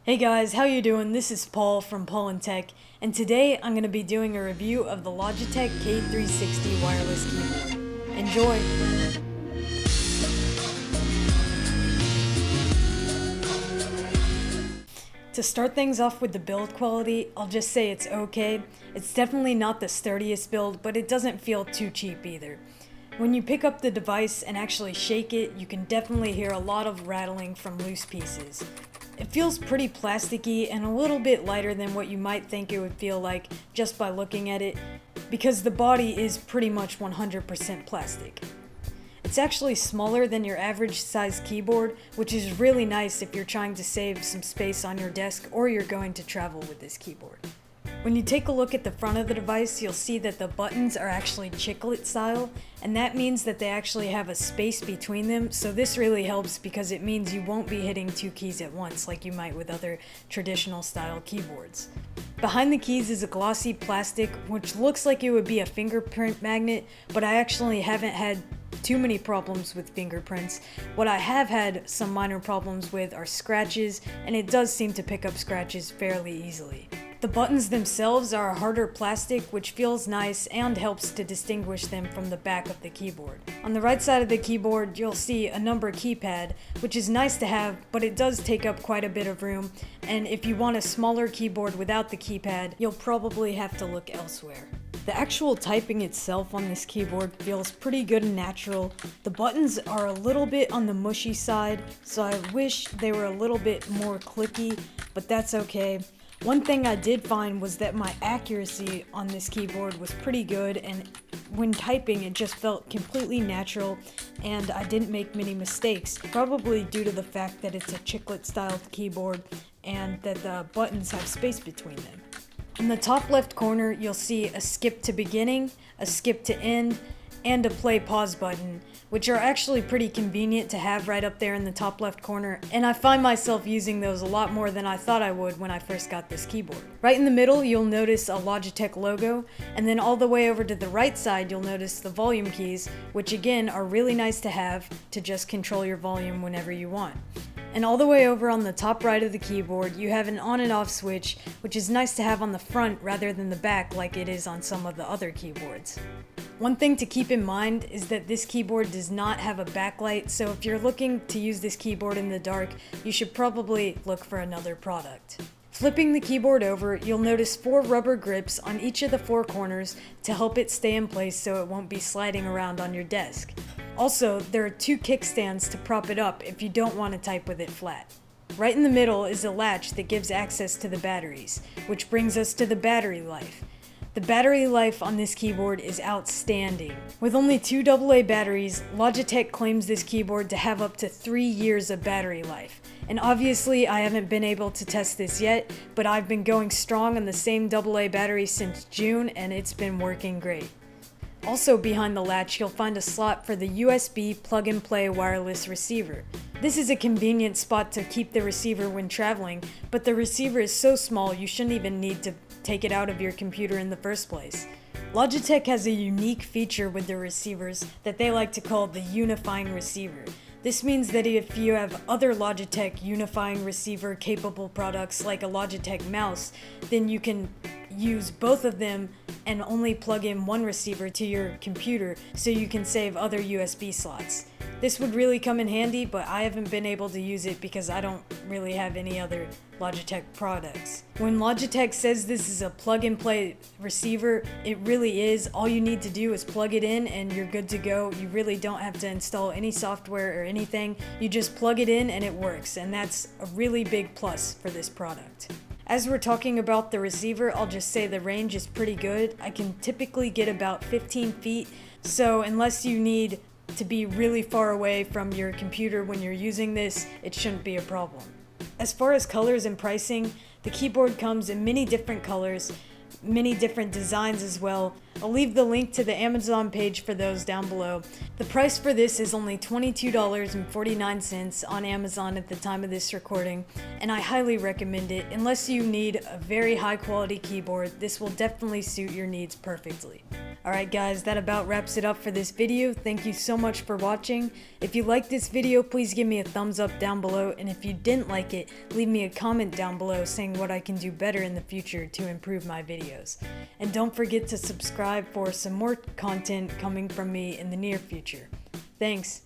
Hey guys, how you doing? This is Paul from Paul and Tech, and today I'm going to be doing a review of the Logitech K360 wireless keyboard. Enjoy! To start things off with the build quality, I'll just say it's okay. It's definitely not the sturdiest build, but it doesn't feel too cheap either. When you pick up the device and actually shake it, you can definitely hear a lot of rattling from loose pieces. It feels pretty plasticky and a little bit lighter than what you might think it would feel like just by looking at it, because the body is pretty much 100% plastic. It's actually smaller than your average size keyboard, which is really nice if you're trying to save some space on your desk or you're going to travel with this keyboard. When you take a look at the front of the device, you'll see that the buttons are actually chiclet style, and that means that they actually have a space between them, so this really helps because it means you won't be hitting two keys at once like you might with other traditional style keyboards. Behind the keys is a glossy plastic which looks like it would be a fingerprint magnet, but I actually haven't had too many problems with fingerprints. What I have had some minor problems with are scratches, and it does seem to pick up scratches fairly easily. The buttons themselves are a harder plastic, which feels nice and helps to distinguish them from the back of the keyboard. On the right side of the keyboard, you'll see a number keypad, which is nice to have, but it does take up quite a bit of room, and if you want a smaller keyboard without the keypad, you'll probably have to look elsewhere. The actual typing itself on this keyboard feels pretty good and natural. The buttons are a little bit on the mushy side, so I wish they were a little bit more clicky, but that's okay. One thing I did find was that my accuracy on this keyboard was pretty good, and when typing it just felt completely natural and I didn't make many mistakes, probably due to the fact that it's a chiclet styled keyboard and that the buttons have space between them. In the top left corner, you'll see a skip to beginning, a skip to end, and a play pause button, which are actually pretty convenient to have right up there in the top left corner, and I find myself using those a lot more than I thought I would when I first got this keyboard. Right in the middle, you'll notice a Logitech logo, and then all the way over to the right side, you'll notice the volume keys, which again are really nice to have to just control your volume whenever you want. And all the way over on the top right of the keyboard, you have an on and off switch, which is nice to have on the front rather than the back like it is on some of the other keyboards. One thing to keep in mind is that this keyboard does not have a backlight, so if you're looking to use this keyboard in the dark, you should probably look for another product. Flipping the keyboard over, you'll notice 4 rubber grips on each of the 4 corners to help it stay in place so it won't be sliding around on your desk. Also, there are 2 kickstands to prop it up if you don't want to type with it flat. Right in the middle is a latch that gives access to the batteries, which brings us to the battery life. The battery life on this keyboard is outstanding. With only 2 AA batteries, Logitech claims this keyboard to have up to 3 years of battery life. And obviously I haven't been able to test this yet, but I've been going strong on the same AA battery since June and it's been working great. Also behind the latch, you'll find a slot for the USB plug-and-play wireless receiver. This is a convenient spot to keep the receiver when traveling, but the receiver is so small you shouldn't even need to take it out of your computer in the first place. Logitech has a unique feature with their receivers that they like to call the unifying receiver. This means that if you have other Logitech unifying receiver capable products like a Logitech mouse, then you can use both of them and only plug in one receiver to your computer so you can save other USB slots. This would really come in handy, but I haven't been able to use it because I don't really have any other Logitech products. When Logitech says this is a plug-and-play receiver, it really is. All you need to do is plug it in and you're good to go. You really don't have to install any software or anything. You just plug it in and it works, and that's a really big plus for this product. As we're talking about the receiver, I'll just say the range is pretty good. I can typically get about 15 feet, so unless you need to be really far away from your computer when you're using this, it shouldn't be a problem. As far as colors and pricing, the keyboard comes in many different colors, many different designs as well. I'll leave the link to the Amazon page for those down below. The price for this is only $22.49 on Amazon at the time of this recording, and I highly recommend it. Unless you need a very high quality keyboard, this will definitely suit your needs perfectly. Alright guys, that about wraps it up for this video. Thank you so much for watching. If you liked this video, please give me a thumbs up down below, and if you didn't like it, leave me a comment down below saying what I can do better in the future to improve my videos. And don't forget to subscribe for some more content coming from me in the near future. Thanks.